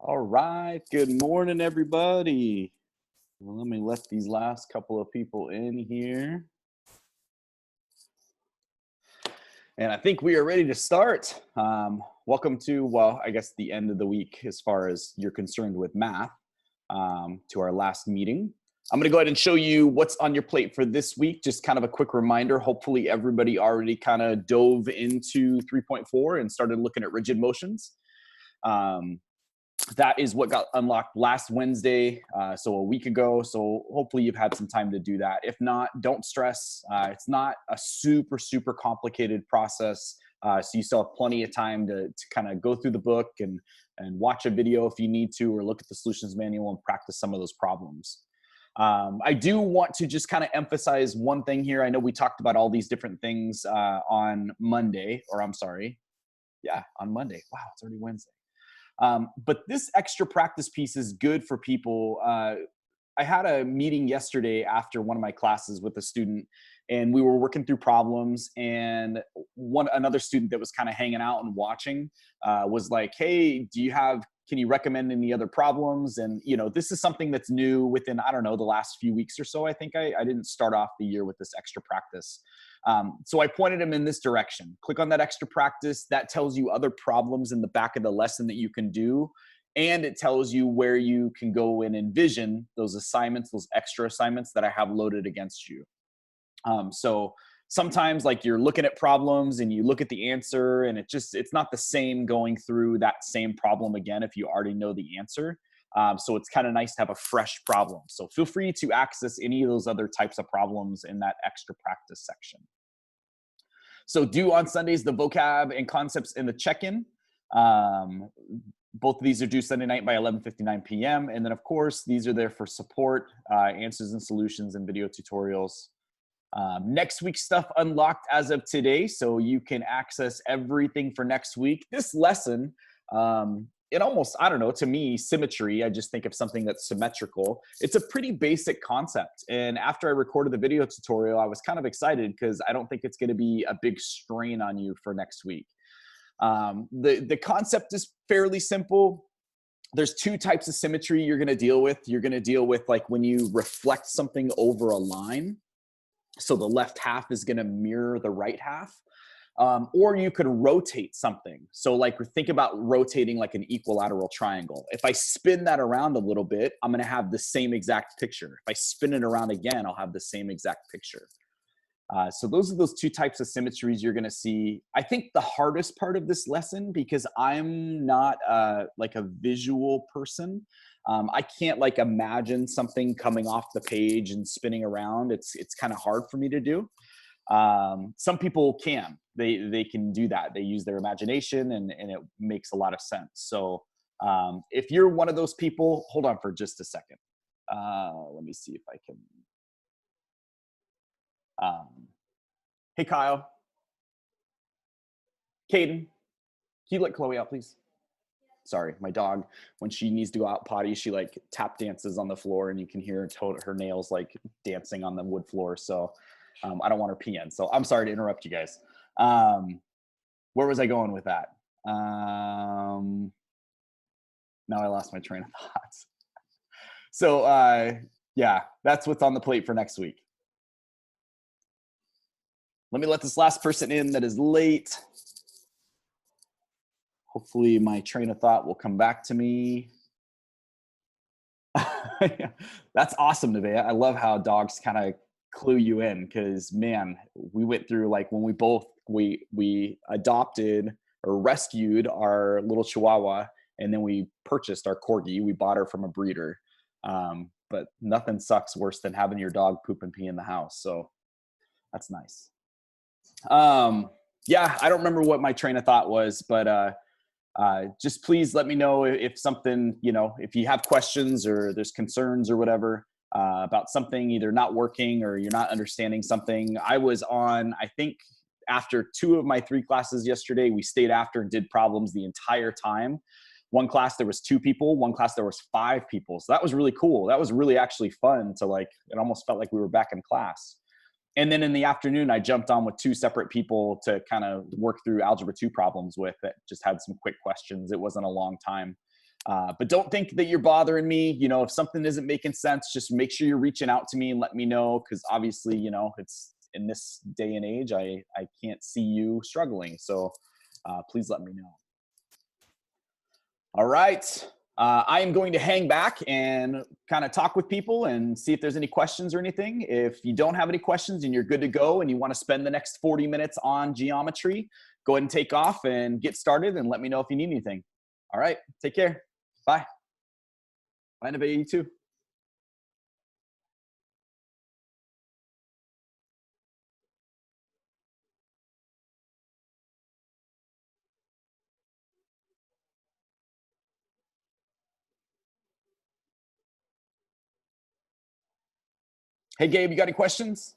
All right. Good morning, everybody. Well, let me let these last couple of people in here. And I think we are ready to start. Welcome to, well, I guess the end of the week as far as you're concerned with math, to our last meeting. I'm going to go ahead and show you what's on your plate for this week. Just kind of a quick reminder. Hopefully, everybody already kind of dove into 3.4 and started looking at rigid motions. That is what got unlocked last Wednesday, so a week ago. So hopefully you've had some time to do that. If not, don't stress. It's not a super complicated process. So you still have plenty of time to kind of go through the book and watch a video if you need to, or look at the solutions manual and practice some of those problems. I do want to just kind of emphasize one thing here. I know we talked about all these different things on Monday, or I'm sorry. Yeah, on Monday. Wow, it's already Wednesday. But this extra practice piece is good for people. I had a meeting yesterday after one of my classes with a student, and we were working through problems. And another student that was kind of hanging out and watching was like, "Hey, can you recommend any other problems?" And this is something that's new within, I don't know, the last few weeks or so. I think I didn't start off the year with this extra practice. So I pointed him in this direction. Click on that extra practice. That tells you other problems in the back of the lesson that you can do. And it tells you where you can go and envision those assignments, those extra assignments that I have loaded against you. So sometimes like you're looking at problems and you look at the answer and it's not the same going through that same problem again if you already know the answer. So it's kind of nice to have a fresh problem. So feel free to access any of those other types of problems in that extra practice section. So due on Sundays, the vocab and concepts in the check-in. Both of these are due Sunday night by 11:59 p.m. And then, of course, these are there for support, answers and solutions, and video tutorials. Next week's stuff unlocked as of today, so you can access everything for next week. This lesson, it almost, I don't know, to me, symmetry, I just think of something that's symmetrical. It's a pretty basic concept. And after I recorded the video tutorial, I was kind of excited because I don't think it's going to be a big strain on you for next week. The concept is fairly simple. There's two types of symmetry you're going to deal with. You're going to deal with like when you reflect something over a line. So the left half is going to mirror the right half. Or you could rotate something. So like think about rotating like an equilateral triangle. If I spin that around a little bit, I'm going to have the same exact picture. If I spin it around again, I'll have the same exact picture. So those are those two types of symmetries you're going to see. I think the hardest part of this lesson, because I'm not like a visual person, I can't like imagine something coming off the page and spinning around. It's kind of hard for me to do. Some people can. They can do that. They use their imagination and it makes a lot of sense. So if you're one of those people, hold on for just a second. Let me see if I can. Hey, Kyle. Caden, can you let Chloe out, please? Sorry, my dog, when she needs to go out potty, she like tap dances on the floor and you can hear her nails like dancing on the wood floor. So I don't want her peeing. So I'm sorry to interrupt you guys. Where was I going with that? Now I lost my train of thoughts. So yeah, that's what's on the plate for next week. Let me let this last person in that is late. Hopefully my train of thought will come back to me. That's awesome, Nevaeh. I love how dogs kind of clue you in because, man, we went through like when we adopted or rescued our little Chihuahua and then we purchased our Corgi. We bought her from a breeder. But nothing sucks worse than having your dog poop and pee in the house. So that's nice. Yeah, I don't remember what my train of thought was, but just please let me know if something, if you have questions or there's concerns or whatever about something either not working or you're not understanding something. I was on, I think after 2 of my 3 classes yesterday, we stayed after and did problems the entire time. One class, there was 2 people. One class, there was 5 people. So that was really cool. That was really actually fun to like, it almost felt like we were back in class. And then in the afternoon, I jumped on with 2 separate people to kind of work through Algebra 2 problems with that. Just had some quick questions. It wasn't a long time. But don't think that you're bothering me. You know, if something isn't making sense, just make sure you're reaching out to me and let me know. Cause obviously, you know, it's in this day and age, I can't see you struggling. So please let me know. All right. I am going to hang back and kind of talk with people and see if there's any questions or anything. If you don't have any questions and you're good to go and you want to spend the next 40 minutes on geometry, go ahead and take off and get started and let me know if you need anything. All right. Take care. Bye. Bye, Nevaeh. You too. Hey, Gabe, you got any questions?